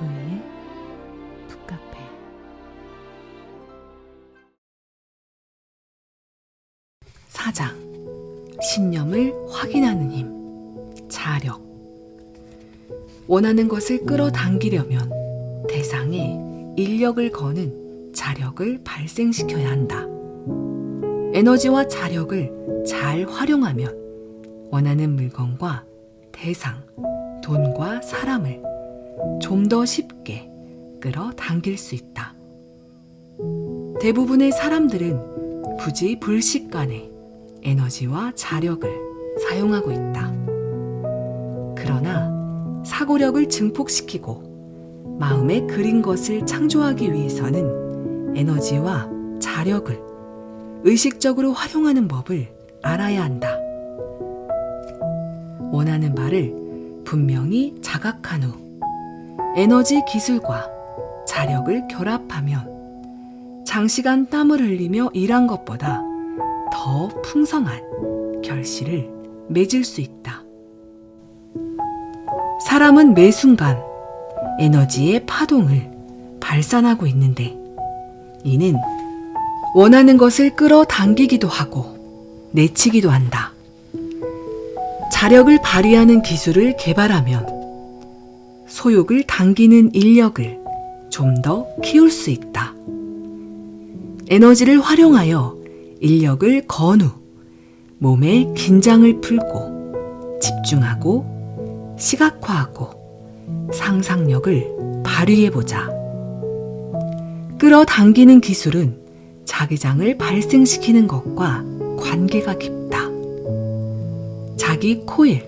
조이의 북카페. 사장, 신념을 확인하는 힘, 자력. 원하는 것을 끌어당기려면 대상에 인력을 거는 자력을 발생시켜야 한다. 에너지와 자력을 잘 활용하면 원하는 물건과 대상, 돈과 사람을 좀 더 쉽게 끌어당길 수 있다. 대부분의 사람들은 부지불식간에 에너지와 자력을 사용하고 있다. 그러나 사고력을 증폭시키고 마음에 그린 것을 창조하기 위해서는 에너지와 자력을 의식적으로 활용하는 법을 알아야 한다. 원하는 바를 분명히 자각한 후 에너지 기술과 자력을 결합하면 장시간 땀을 흘리며 일한 것보다 더 풍성한 결실을 맺을 수 있다. 사람은 매 순간 에너지의 파동을 발산하고 있는데 이는 원하는 것을 끌어당기기도 하고 내치기도 한다. 자력을 발휘하는 기술을 개발하면 소욕을 당기는 인력을 좀 더 키울 수 있다. 에너지를 활용하여 인력을 건 후 몸의 긴장을 풀고 집중하고 시각화하고 상상력을 발휘해보자. 끌어당기는 기술은 자기장을 발생시키는 것과 관계가 깊다. 자기 코일,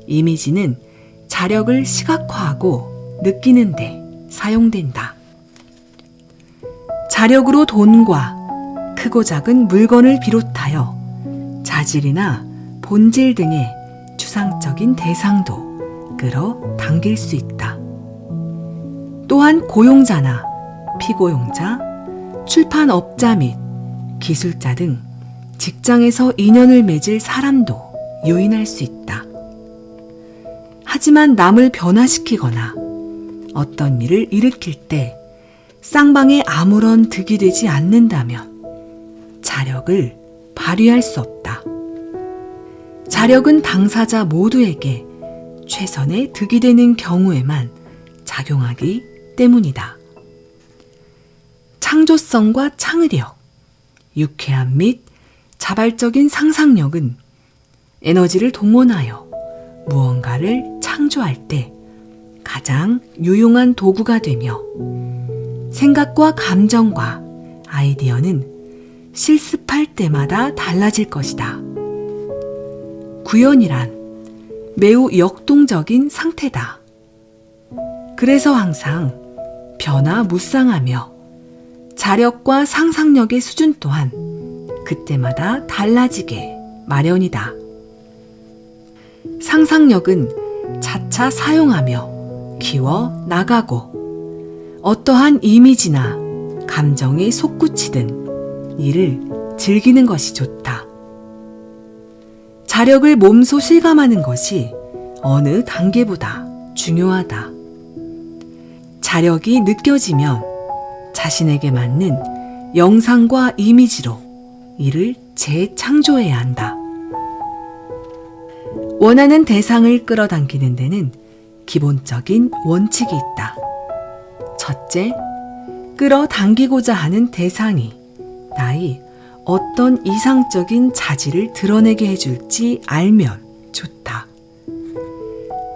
이미지는 자력을 시각화하고 느끼는데 사용된다. 자력으로 돈과 크고 작은 물건을 비롯하여 자질이나 본질 등의 추상적인 대상도 끌어당길 수 있다. 또한 고용자나 피고용자, 출판업자 및 기술자 등 직장에서 인연을 맺을 사람도 요인할 수 있다. 하지만 남을 변화시키거나 어떤 일을 일으킬 때 쌍방에 아무런 득이 되지 않는다면 자력을 발휘할 수 없다. 자력은 당사자 모두에게 최선의 득이 되는 경우에만 작용하기 때문이다. 창조성과 창의력, 유쾌함 및 자발적인 상상력은 에너지를 동원하여 무언가를 창조할 때 가장 유용한 도구가 되며 생각과 감정과 아이디어는 실습할 때마다 달라질 것이다. 구현이란 매우 역동적인 상태다. 그래서 항상 변화무쌍하며 자력과 상상력의 수준 또한 그때마다 달라지게 마련이다. 상상력은 차차 사용하며 키워 나가고 어떠한 이미지나 감정에 솟구치든 이를 즐기는 것이 좋다. 자력을 몸소 실감하는 것이 어느 단계보다 중요하다. 자력이 느껴지면 자신에게 맞는 영상과 이미지로 이를 재창조해야 한다. 원하는 대상을 끌어당기는 데는 기본적인 원칙이 있다. 첫째, 끌어당기고자 하는 대상이 나의 어떤 이상적인 자질을 드러내게 해줄지 알면 좋다.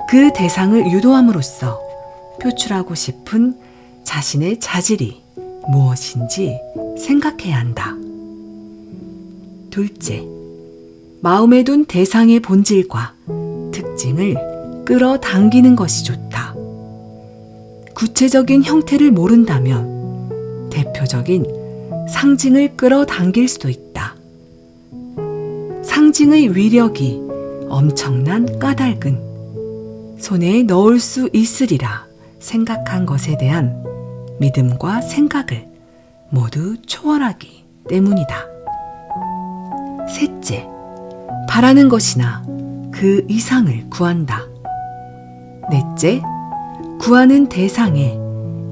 그 대상을 유도함으로써 표출하고 싶은 자신의 자질이 무엇인지 생각해야 한다. 둘째, 마음에 둔 대상의 본질과 특징을 끌어당기는 것이 좋다. 구체적인 형태를 모른다면 대표적인 상징을 끌어당길 수도 있다. 상징의 위력이 엄청난 까닭은 손에 넣을 수 있으리라 생각한 것에 대한 믿음과 생각을 모두 초월하기 때문이다. 셋째, 바라는 것이나 그 이상을 구한다. 넷째, 구하는 대상에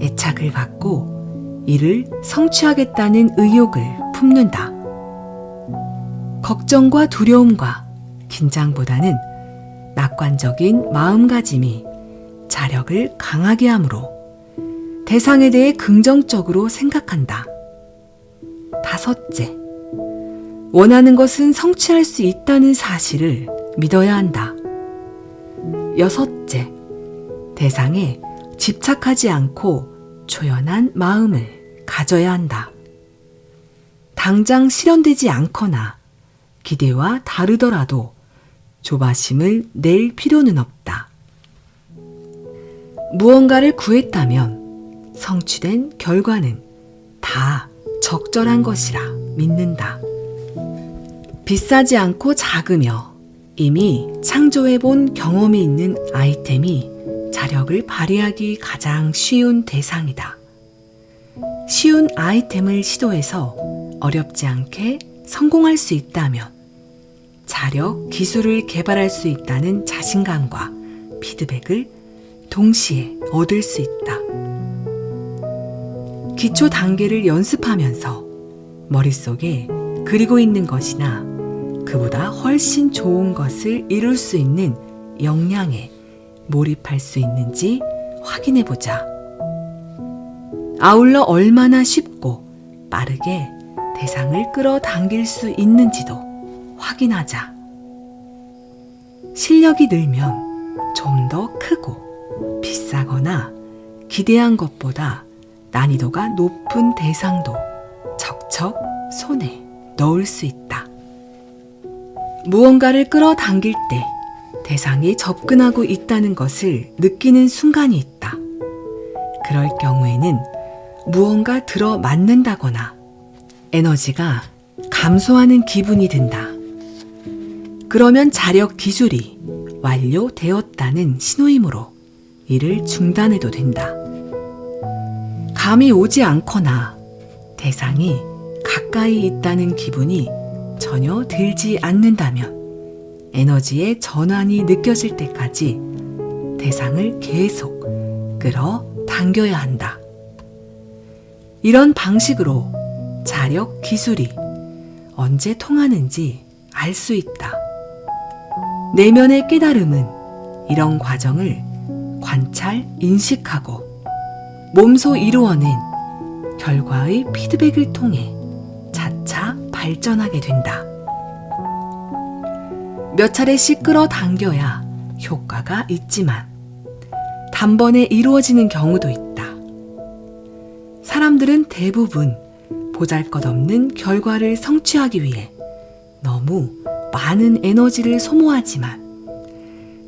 애착을 갖고 이를 성취하겠다는 의욕을 품는다. 걱정과 두려움과 긴장보다는 낙관적인 마음가짐이 자력을 강하게 하므로 대상에 대해 긍정적으로 생각한다. 5째, 원하는 것은 성취할 수 있다는 사실을 믿어야 한다. 6째, 대상에 집착하지 않고 초연한 마음을 가져야 한다. 당장 실현되지 않거나 기대와 다르더라도 조바심을 낼 필요는 없다. 무언가를 구했다면 성취된 결과는 다 적절한 것이라 믿는다. 비싸지 않고 작으며 이미 창조해본 경험이 있는 아이템이 자력을 발휘하기 가장 쉬운 대상이다. 쉬운 아이템을 시도해서 어렵지 않게 성공할 수 있다면 자력, 기술을 개발할 수 있다는 자신감과 피드백을 동시에 얻을 수 있다. 기초 단계를 연습하면서 머릿속에 그리고 있는 것이나 그보다 훨씬 좋은 것을 이룰 수 있는 역량에 몰입할 수 있는지 확인해 보자. 아울러 얼마나 쉽고 빠르게 대상을 끌어당길 수 있는지도 확인하자. 실력이 늘면 좀 더 크고 비싸거나 기대한 것보다 난이도가 높은 대상도 척척 손에 넣을 수 있다. 무언가를 끌어당길 때 대상이 접근하고 있다는 것을 느끼는 순간이 있다. 그럴 경우에는 무언가 들어맞는다거나 에너지가 감소하는 기분이 든다. 그러면 자력 기술이 완료되었다는 신호이므로 이를 중단해도 된다. 감이 오지 않거나 대상이 가까이 있다는 기분이 전혀 들지 않는다면 에너지의 전환이 느껴질 때까지 대상을 계속 끌어당겨야 한다. 이런 방식으로 자력 기술이 언제 통하는지 알 수 있다. 내면의 깨달음은 이런 과정을 관찰, 인식하고 몸소 이루어낸 결과의 피드백을 통해 차차 발전하게 된다. 몇 차례씩 끌어당겨야 효과가 있지만 단번에 이루어지는 경우도 있다. 사람들은 대부분 보잘것없는 결과를 성취하기 위해 너무 많은 에너지를 소모하지만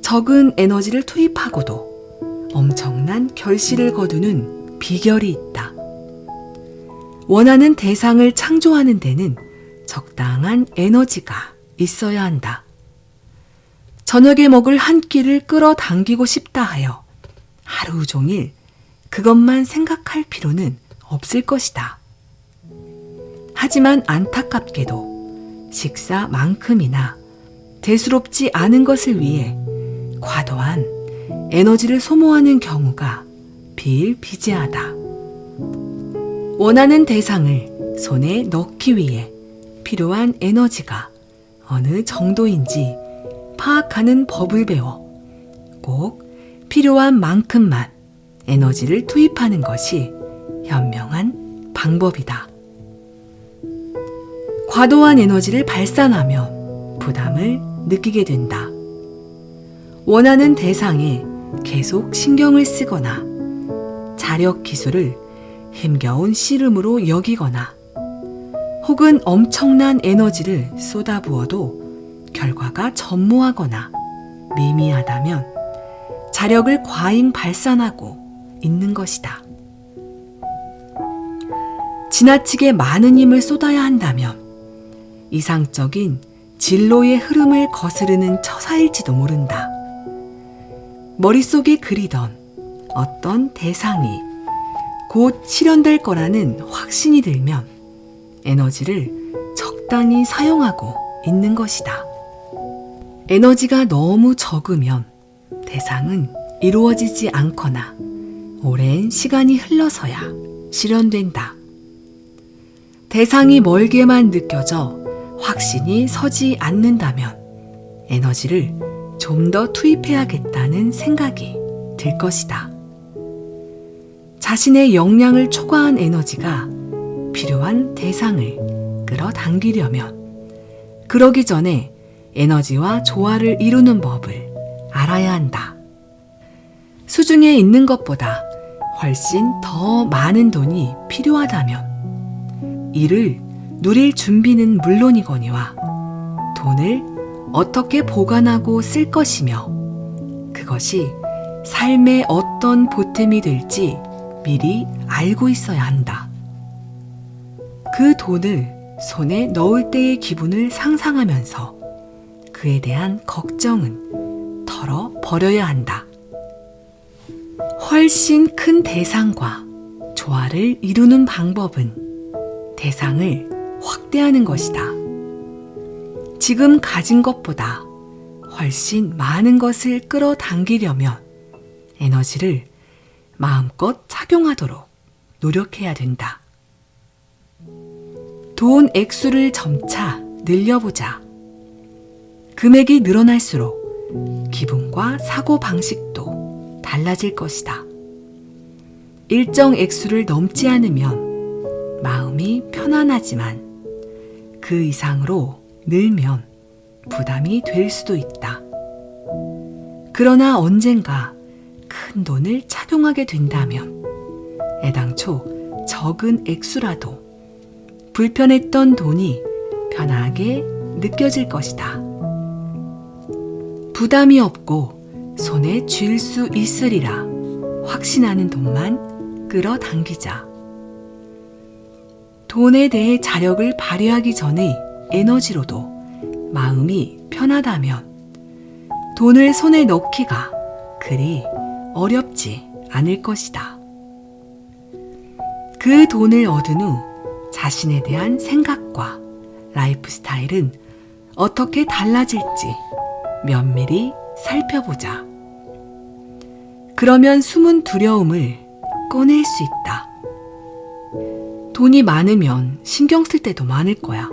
적은 에너지를 투입하고도 엄청난 결실을 거두는 비결이 있다. 원하는 대상을 창조하는 데는 적당한 에너지가 있어야 한다. 저녁에 먹을 한 끼를 끌어당기고 싶다 하여 하루 종일 그것만 생각할 필요는 없을 것이다. 하지만 안타깝게도 식사만큼이나 대수롭지 않은 것을 위해 과도한 에너지를 소모하는 경우가 비일비재하다. 원하는 대상을 손에 넣기 위해 필요한 에너지가 어느 정도인지 파악하는 법을 배워 꼭 필요한 만큼만 에너지를 투입하는 것이 현명한 방법이다. 과도한 에너지를 발산하면 부담을 느끼게 된다. 원하는 대상에 계속 신경을 쓰거나 자력 기술을 힘겨운 씨름으로 여기거나 혹은 엄청난 에너지를 쏟아부어도 결과가 전무하거나 미미하다면 자력을 과잉 발산하고 있는 것이다. 지나치게 많은 힘을 쏟아야 한다면 이상적인 진로의 흐름을 거스르는 처사일지도 모른다. 머릿속에 그리던 어떤 대상이 곧 실현될 거라는 확신이 들면 에너지를 적당히 사용하고 있는 것이다. 에너지가 너무 적으면 대상은 이루어지지 않거나 오랜 시간이 흘러서야 실현된다. 대상이 멀게만 느껴져 확신이 서지 않는다면 에너지를 좀 더 투입해야겠다는 생각이 들 것이다. 자신의 역량을 초과한 에너지가 필요한 대상을 끌어당기려면 그러기 전에 에너지와 조화를 이루는 법을 알아야 한다. 수중에 있는 것보다 훨씬 더 많은 돈이 필요하다면 이를 누릴 준비는 물론이거니와 돈을 어떻게 보관하고 쓸 것이며 그것이 삶의 어떤 보탬이 될지 미리 알고 있어야 한다. 그 돈을 손에 넣을 때의 기분을 상상하면서 그에 대한 걱정은 털어버려야 한다. 훨씬 큰 대상과 조화를 이루는 방법은 대상을 확대하는 것이다. 지금 가진 것보다 훨씬 많은 것을 끌어당기려면 에너지를 마음껏 착용하도록 노력해야 된다. 돈 액수를 점차 늘려보자. 금액이 늘어날수록 기분과 사고방식도 달라질 것이다. 일정 액수를 넘지 않으면 마음이 편안하지만 그 이상으로 늘면 부담이 될 수도 있다. 그러나 언젠가 큰 돈을 착용하게 된다면 애당초 적은 액수라도 불편했던 돈이 편하게 느껴질 것이다. 부담이 없고 손에 쥘 수 있으리라 확신하는 돈만 끌어당기자. 돈에 대해 자력을 발휘하기 전의 에너지로도 마음이 편하다면 돈을 손에 넣기가 그리 어렵지 않을 것이다. 그 돈을 얻은 후 자신에 대한 생각과 라이프 스타일은 어떻게 달라질지 면밀히 살펴보자. 그러면 숨은 두려움을 꺼낼 수 있다. 돈이 많으면 신경 쓸 때도 많을 거야.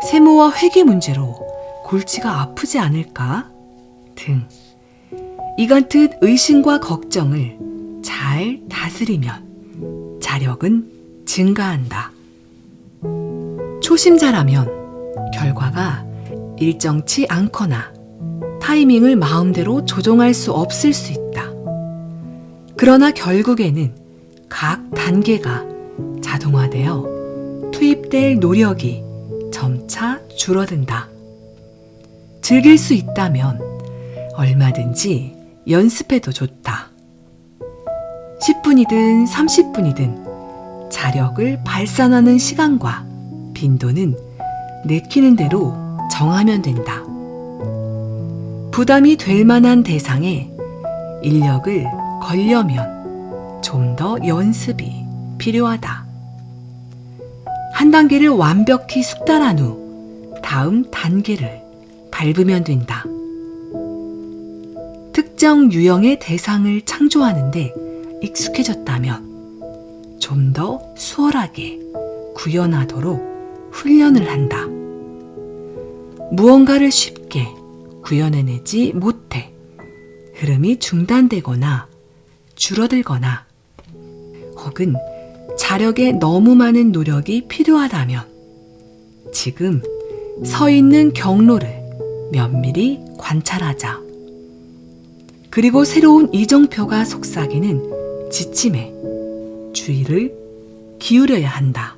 세무와 회계 문제로 골치가 아프지 않을까? 등 이 같은 의심과 걱정을 잘 다스리면 자력은 증가한다. 초심자라면 결과가 일정치 않거나 타이밍을 마음대로 조정할 수 없을 수 있다. 그러나 결국에는 각 단계가 자동화되어 투입될 노력이 점차 줄어든다. 즐길 수 있다면 얼마든지 연습해도 좋다. 10분이든 30분이든 자력을 발산하는 시간과 빈도는 내키는 대로 정하면 된다. 부담이 될 만한 대상에 인력을 걸려면 좀 더 연습이 필요하다. 한 단계를 완벽히 숙달한 후 다음 단계를 밟으면 된다. 특정 유형의 대상을 창조하는데 익숙해졌다면 좀 더 수월하게 구현하도록 훈련을 한다. 무언가를 쉽게 구현해내지 못해 흐름이 중단되거나 줄어들거나 혹은 자력에 너무 많은 노력이 필요하다면 지금 서 있는 경로를 면밀히 관찰하자. 그리고 새로운 이정표가 속삭이는 지침에 주의를 기울여야 한다.